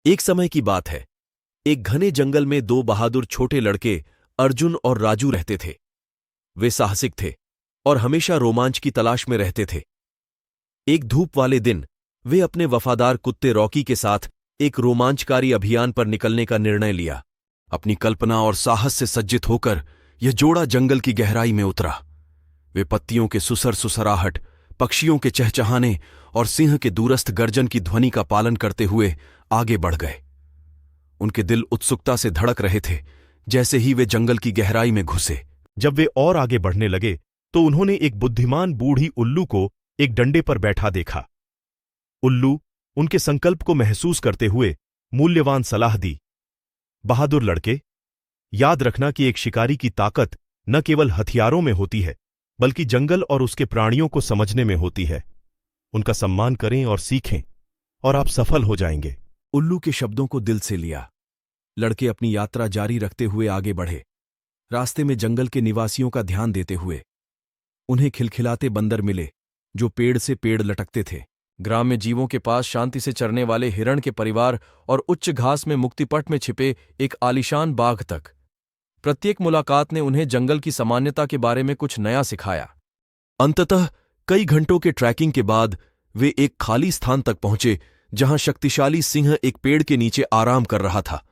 एक समय की बात है। एक घने जंगल में दो बहादुर छोटे लड़के अर्जुन और राजू रहते थे। वे साहसिक थे और हमेशा रोमांच की तलाश में रहते थे। एक धूप वाले दिन वे अपने वफादार कुत्ते रॉकी के साथ एक रोमांचकारी अभियान पर निकलने का निर्णय लिया। अपनी कल्पना और साहस से सज्जित होकर यह जोड़ा जंगल की गहराई में उतरा। वे पत्तियों के सुसर सुसराहट, पक्षियों के चहचहाने और सिंह के दूरस्थ गर्जन की ध्वनि का पालन करते हुए आगे बढ़ गए। उनके दिल उत्सुकता से धड़क रहे थे जैसे ही वे जंगल की गहराई में घुसे। जब वे और आगे बढ़ने लगे तो उन्होंने एक बुद्धिमान बूढ़ी उल्लू को एक डंडे पर बैठा देखा। उल्लू उनके संकल्प को महसूस करते हुए मूल्यवान सलाह दी। बहादुर लड़के, याद रखना कि एक शिकारी की ताकत न केवल हथियारों में होती है बल्कि जंगल और उसके प्राणियों को समझने में होती है। उनका सम्मान करें और सीखें और आप सफल हो जाएंगे। उल्लू के शब्दों को दिल से लिया। लड़के अपनी यात्रा जारी रखते हुए आगे बढ़े, रास्ते में जंगल के निवासियों का ध्यान देते हुए। उन्हें खिलखिलाते बंदर मिले जो पेड़ से पेड़ लटकते थे, ग्राम्य जीवों के पास शांति से चरने वाले हिरण के परिवार और उच्च घास में मुक्तिपट में छिपे एक आलीशान बाघ तक। प्रत्येक मुलाकात ने उन्हें जंगल की सामान्यता के बारे में कुछ नया सिखाया। अंततः कई घंटों के ट्रैकिंग के बाद वे एक खाली स्थान तक पहुंचे जहां शक्तिशाली सिंह एक पेड़ के नीचे आराम कर रहा था।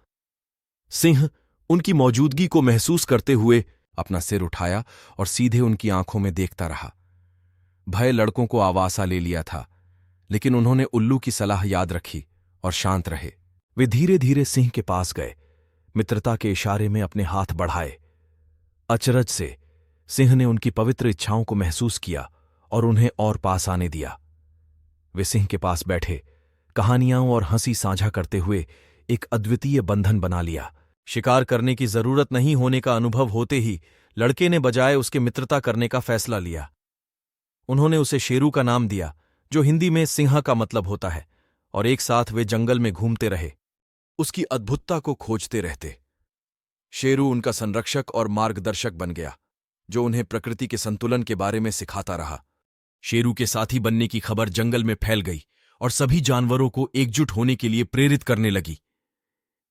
सिंह उनकी मौजूदगी को महसूस करते हुए अपना सिर उठाया और सीधे उनकी आंखों में देखता रहा। भय लड़कों को आवासा ले लिया था, लेकिन उन्होंने उल्लू की सलाह याद रखी और शांत रहे। वे धीरे धीरे सिंह के पास गए, मित्रता के इशारे में अपने हाथ बढ़ाए। अचरज से सिंह ने उनकी पवित्र इच्छाओं को महसूस किया और उन्हें और पास आने दिया। वे सिंह के पास बैठे, कहानियां और हंसी साझा करते हुए एक अद्वितीय बंधन बना लिया। शिकार करने की जरूरत नहीं होने का अनुभव होते ही लड़के ने बजाय उसके मित्रता करने का फैसला लिया। उन्होंने उसे शेरू का नाम दिया, जो हिंदी में सिंह का मतलब होता है, और एक साथ वे जंगल में घूमते रहे, उसकी अद्भुतता को खोजते रहते। शेरू उनका संरक्षक और मार्गदर्शक बन गया, जो उन्हें प्रकृति के संतुलन के बारे में सिखाता रहा। शेरू के साथी बनने की खबर जंगल में फैल गई और सभी जानवरों को एकजुट होने के लिए प्रेरित करने लगी।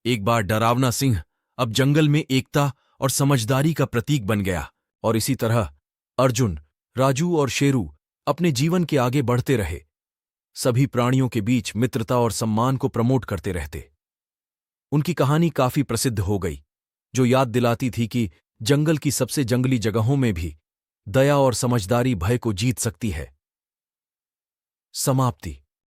एक बार डरावना सिंह अब जंगल में एकता और समझदारी का प्रतीक बन गया, और इसी तरह अर्जुन, राजू और शेरू अपने जीवन के आगे बढ़ते रहे, सभी प्राणियों के बीच मित्रता और सम्मान को प्रमोट करते रहते। उनकी कहानी काफी प्रसिद्ध हो गई, जो याद दिलाती थी कि जंगल की सबसे जंगली जगहों में भी दया और समझदारी भय को जीत सकती है। समाप्ति।